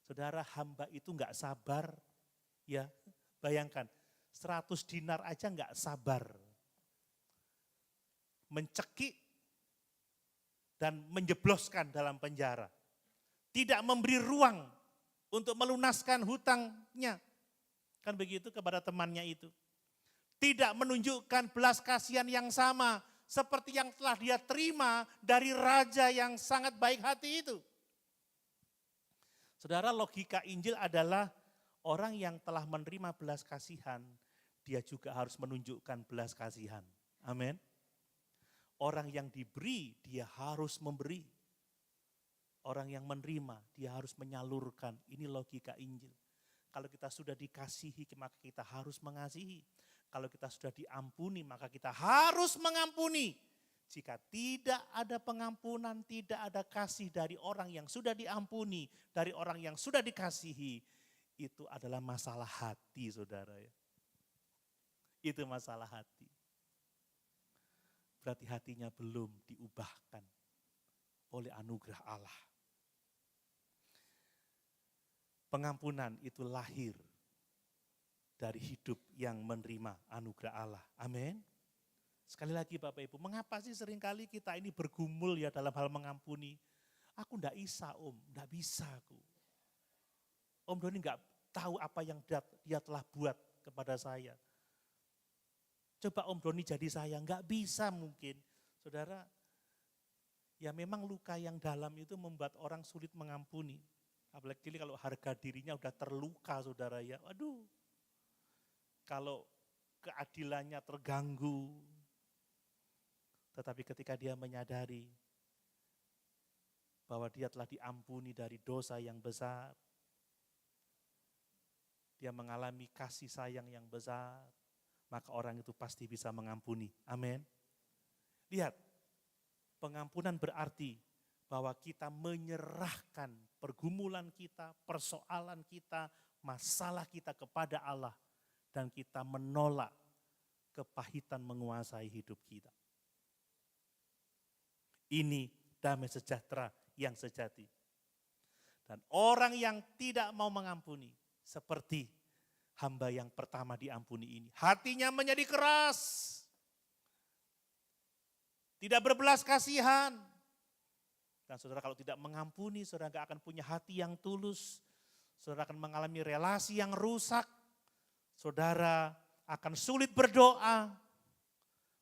Saudara, hamba itu enggak sabar, ya bayangkan 100 dinar aja enggak sabar. Mencekik dan menjebloskan dalam penjara. Tidak memberi ruang untuk melunaskan hutangnya. Kan begitu kepada temannya itu. Tidak menunjukkan belas kasihan yang sama seperti yang telah dia terima dari raja yang sangat baik hati itu. Saudara, logika Injil adalah orang yang telah menerima belas kasihan, dia juga harus menunjukkan belas kasihan. Amin. Orang yang diberi, dia harus memberi. Orang yang menerima, dia harus menyalurkan. Ini logika Injil. Kalau kita sudah dikasihi, maka kita harus mengasihi. Kalau kita sudah diampuni, maka kita harus mengampuni. Jika tidak ada pengampunan, tidak ada kasih dari orang yang sudah diampuni, dari orang yang sudah dikasihi, itu adalah masalah hati, saudara ya. Itu masalah hati. Berarti hatinya belum diubahkan oleh anugerah Allah. Pengampunan itu lahir dari hidup yang menerima anugerah Allah. Amin. Sekali lagi Bapak Ibu, mengapa sih seringkali kita ini bergumul ya dalam hal mengampuni? Aku enggak bisa enggak bisa aku. Om Doni enggak tahu apa yang dia telah buat kepada saya. Coba Om Doni jadi saya, enggak bisa mungkin. Saudara, ya memang luka yang dalam itu membuat orang sulit mengampuni. Apalagi kalau harga dirinya udah terluka saudara ya, aduh. Kalau keadilannya terganggu, tetapi ketika dia menyadari bahwa dia telah diampuni dari dosa yang besar, dia mengalami kasih sayang yang besar, maka orang itu pasti bisa mengampuni. Amin. Lihat, pengampunan berarti bahwa kita menyerahkan pergumulan kita, persoalan kita, masalah kita kepada Allah, dan kita menolak kepahitan menguasai hidup kita. Ini damai sejahtera yang sejati. Dan orang yang tidak mau mengampuni, seperti hamba yang pertama diampuni ini. Hatinya menjadi keras. Tidak berbelas kasihan. Dan saudara kalau tidak mengampuni, saudara gak akan punya hati yang tulus. Saudara akan mengalami relasi yang rusak. Saudara akan sulit berdoa.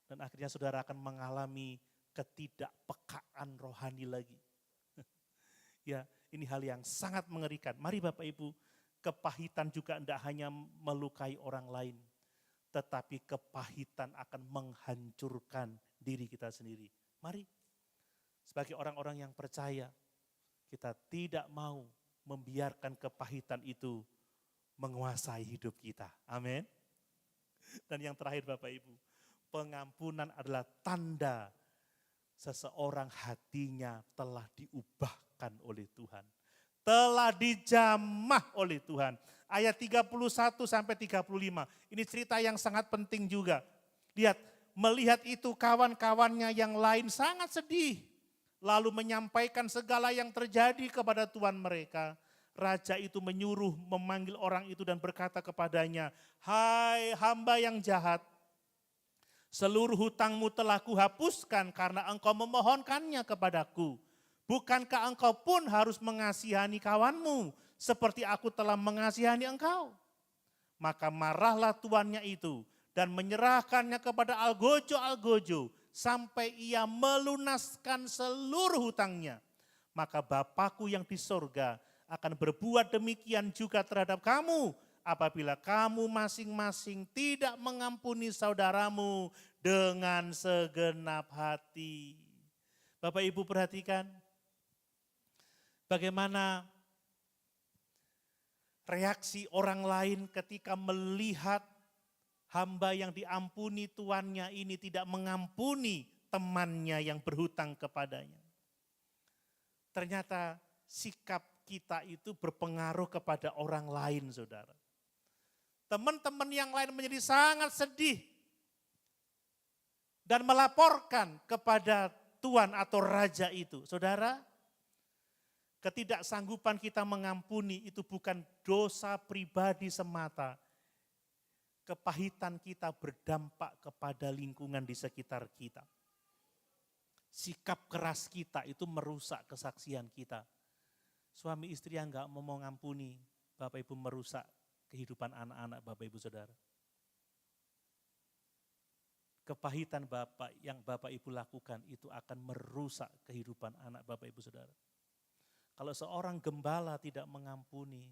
Dan akhirnya saudara akan mengalami ketidakpekaan rohani lagi. Ya, ini hal yang sangat mengerikan. Mari Bapak Ibu, kepahitan juga tidak hanya melukai orang lain, tetapi kepahitan akan menghancurkan diri kita sendiri. Mari, sebagai orang-orang yang percaya, kita tidak mau membiarkan kepahitan itu menguasai hidup kita. Amin. Dan yang terakhir Bapak Ibu, pengampunan adalah tanda seseorang hatinya telah diubahkan oleh Tuhan. Telah dijamah oleh Tuhan. Ayat 31 sampai 35. Ini cerita yang sangat penting juga. Lihat, melihat itu kawan-kawannya yang lain sangat sedih. Lalu menyampaikan segala yang terjadi kepada tuan mereka. Raja itu menyuruh memanggil orang itu dan berkata kepadanya, "Hai hamba yang jahat, Seluruh hutangmu telah kuhapuskan karena engkau memohonkannya kepadaku. Bukankah engkau pun harus mengasihani kawanmu seperti aku telah mengasihani engkau? Maka marahlah tuannya itu dan menyerahkannya kepada algojo-algojo sampai ia melunaskan seluruh hutangnya. Maka Bapakku yang di sorga akan berbuat demikian juga terhadap kamu apabila kamu masing-masing tidak mengampuni saudaramu dengan segenap hati. Bapak Ibu perhatikan bagaimana reaksi orang lain ketika melihat hamba yang diampuni tuannya ini tidak mengampuni temannya yang berhutang kepadanya. Ternyata sikap kita itu berpengaruh kepada orang lain, saudara. Teman-teman yang lain menjadi sangat sedih dan melaporkan kepada tuan atau raja itu. Saudara, ketidaksanggupan kita mengampuni itu bukan dosa pribadi semata. Kepahitan kita berdampak kepada lingkungan di sekitar kita. Sikap keras kita itu merusak kesaksian kita. Suami istri yang enggak mau mengampuni, Bapak Ibu merusak kehidupan anak-anak Bapak Ibu Saudara. Kepahitan Bapak yang Bapak Ibu lakukan itu akan merusak kehidupan anak Bapak Ibu Saudara. Kalau seorang gembala tidak mengampuni,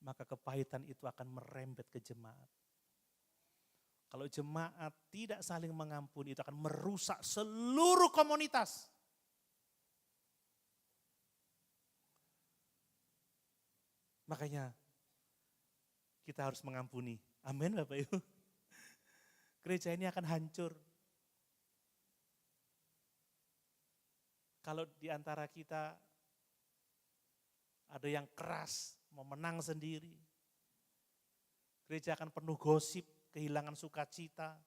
maka kepahitan itu akan merembet ke jemaat. Kalau jemaat tidak saling mengampuni, itu akan merusak seluruh komunitas. Makanya kita harus mengampuni. Amin Bapak Ibu. Gereja ini akan hancur. Kalau di antara kita ada yang keras, mau menang sendiri. Gereja akan penuh gosip, kehilangan sukacita.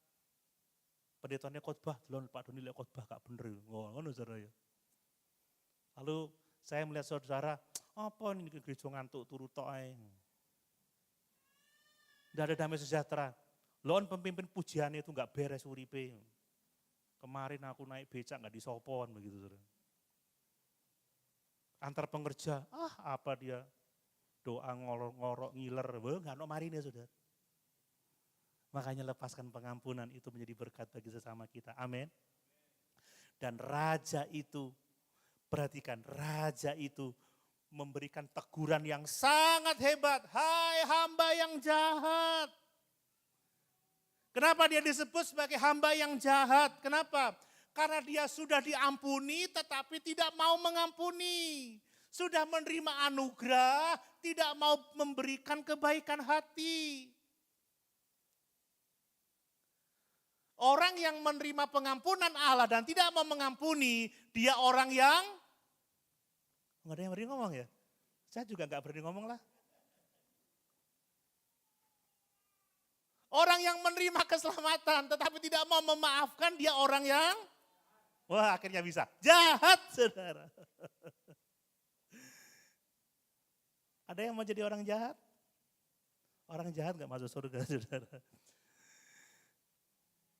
Pendetanya khotbah, delon Pak Doni lek khotbah gak bener. Ngono saudara ya. Lalu saya melihat saudara, apa ini gereja ngantuk turu tok ae. Tidak ada damai sejahtera. Loan pemimpin pujian itu enggak beres uripe. Kemarin aku naik becak enggak disopon begitu saudara. Antar pengerja, apa dia doa ngorok-ngorok ngiler, enggak ono marine saudara. Makanya lepaskan pengampunan itu menjadi berkat bagi sesama kita. Amin. Dan raja itu, perhatikan, raja itu memberikan teguran yang sangat hebat. Hai hamba yang jahat. Kenapa dia disebut sebagai hamba yang jahat? Kenapa? Karena dia sudah diampuni tetapi tidak mau mengampuni. Sudah menerima anugerah, tidak mau memberikan kebaikan hati. Orang yang menerima pengampunan Allah dan tidak mau mengampuni, dia orang yang, nggak ada yang berani ngomong ya? Saya juga nggak berani ngomong lah. Orang yang menerima keselamatan tetapi tidak mau memaafkan, dia orang yang, wah akhirnya bisa, jahat saudara. Ada yang mau jadi orang jahat? Orang jahat nggak masuk surga saudara.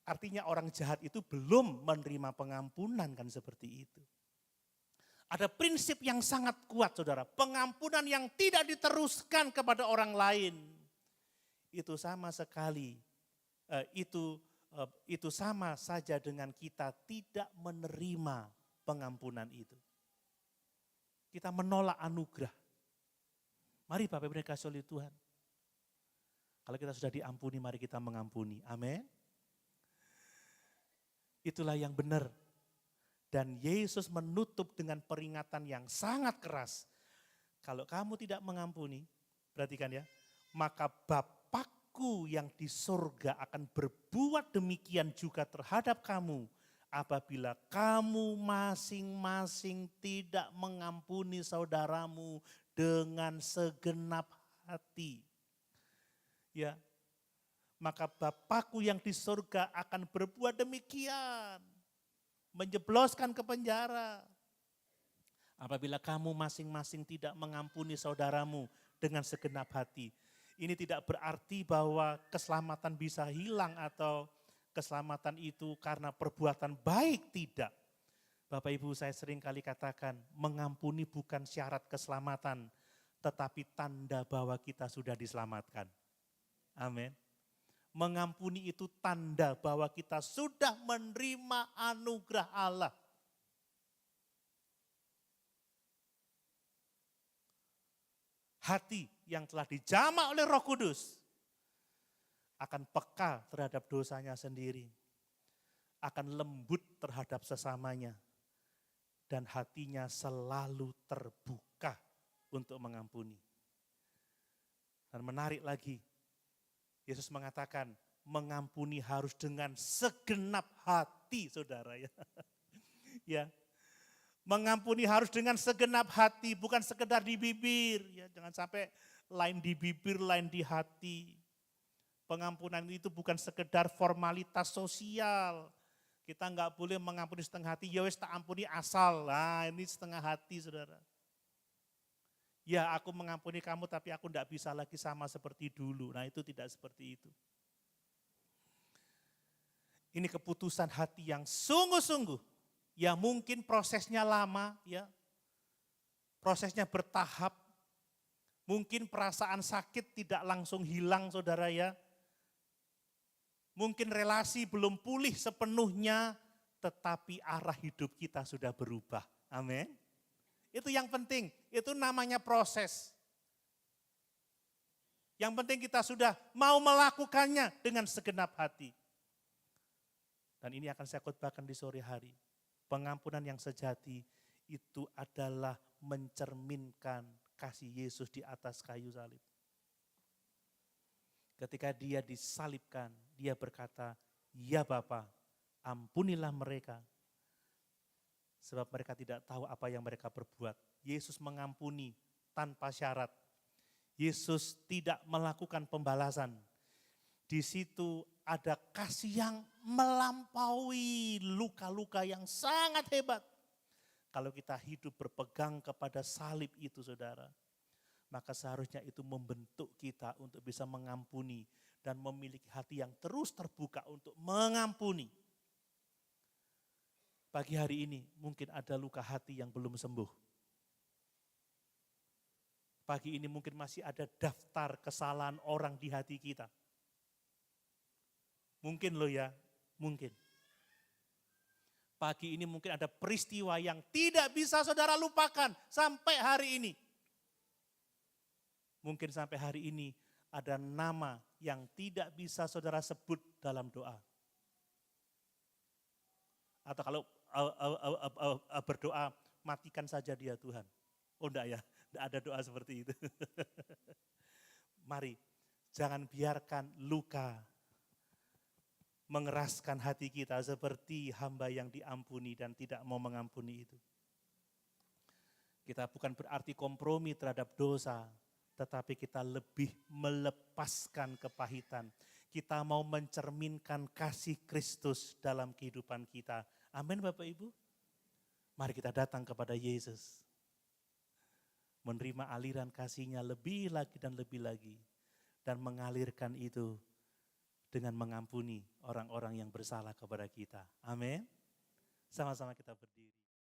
Artinya orang jahat itu belum menerima pengampunan kan seperti itu. Ada prinsip yang sangat kuat saudara, pengampunan yang tidak diteruskan kepada orang lain. Itu sama sekali, itu sama saja dengan kita tidak menerima pengampunan itu. Kita menolak anugerah. Mari Bapak Ibu dikasihi oleh Tuhan. Kalau kita sudah diampuni, mari kita mengampuni. Amin. Itulah yang benar. Dan Yesus menutup dengan peringatan yang sangat keras. Kalau kamu tidak mengampuni, perhatikan ya, maka Bapakku yang di surga akan berbuat demikian juga terhadap kamu apabila kamu masing-masing tidak mengampuni saudaramu dengan segenap hati. Ya. Maka Bapakku yang di surga akan berbuat demikian. Menjebloskan ke penjara. Apabila kamu masing-masing tidak mengampuni saudaramu dengan segenap hati. Ini tidak berarti bahwa keselamatan bisa hilang atau keselamatan itu karena perbuatan baik, tidak. Bapak Ibu, saya sering kali katakan, mengampuni bukan syarat keselamatan, tetapi tanda bahwa kita sudah diselamatkan. Amin. Mengampuni itu tanda bahwa kita sudah menerima anugerah Allah. Hati yang telah dijamah oleh Roh Kudus akan peka terhadap dosanya sendiri, akan lembut terhadap sesamanya, dan hatinya selalu terbuka untuk mengampuni. Dan menarik lagi, Yesus mengatakan mengampuni harus dengan segenap hati, saudara ya. Ya, mengampuni harus dengan segenap hati, bukan sekedar di bibir. Ya, jangan sampai lain di bibir, lain di hati. Pengampunan itu bukan sekedar formalitas sosial. Kita enggak boleh mengampuni setengah hati, ya wes tak ampuni asal. Nah, ini setengah hati, saudara. Ya, aku mengampuni kamu tapi aku enggak bisa lagi sama seperti dulu. Nah, itu tidak seperti itu. Ini keputusan hati yang sungguh-sungguh. Ya mungkin prosesnya lama, ya. Prosesnya bertahap. Mungkin perasaan sakit tidak langsung hilang, saudara ya. Mungkin relasi belum pulih sepenuhnya, tetapi arah hidup kita sudah berubah. Amin. Itu yang penting, itu namanya proses. Yang penting kita sudah mau melakukannya dengan segenap hati. Dan ini akan saya khotbahkan di sore hari. Pengampunan yang sejati itu adalah mencerminkan kasih Yesus di atas kayu salib. Ketika dia disalibkan, dia berkata, ya Bapa, ampunilah mereka. Sebab mereka tidak tahu apa yang mereka perbuat. Yesus mengampuni tanpa syarat. Yesus tidak melakukan pembalasan. Di situ ada kasih yang melampaui luka-luka yang sangat hebat. Kalau kita hidup berpegang kepada salib itu, saudara, maka seharusnya itu membentuk kita untuk bisa mengampuni dan memiliki hati yang terus terbuka untuk mengampuni. Pagi hari ini mungkin ada luka hati yang belum sembuh. Pagi ini mungkin masih ada daftar kesalahan orang di hati kita. Mungkin loh ya, mungkin. Pagi ini mungkin ada peristiwa yang tidak bisa saudara lupakan sampai hari ini. Mungkin sampai hari ini ada nama yang tidak bisa saudara sebut dalam doa. Atau kalau berdoa, matikan saja dia Tuhan. Oh enggak ya, enggak ada doa seperti itu. Mari, jangan biarkan luka mengeraskan hati kita seperti hamba yang diampuni dan tidak mau mengampuni itu. Kita bukan berarti kompromi terhadap dosa, tetapi kita lebih melepaskan kepahitan. Kita mau mencerminkan kasih Kristus dalam kehidupan kita. Amin Bapak Ibu. Mari kita datang kepada Yesus. Menerima aliran kasih-Nya lebih lagi dan lebih lagi. Dan mengalirkan itu dengan mengampuni orang-orang yang bersalah kepada kita. Amin. Sama-sama kita berdiri.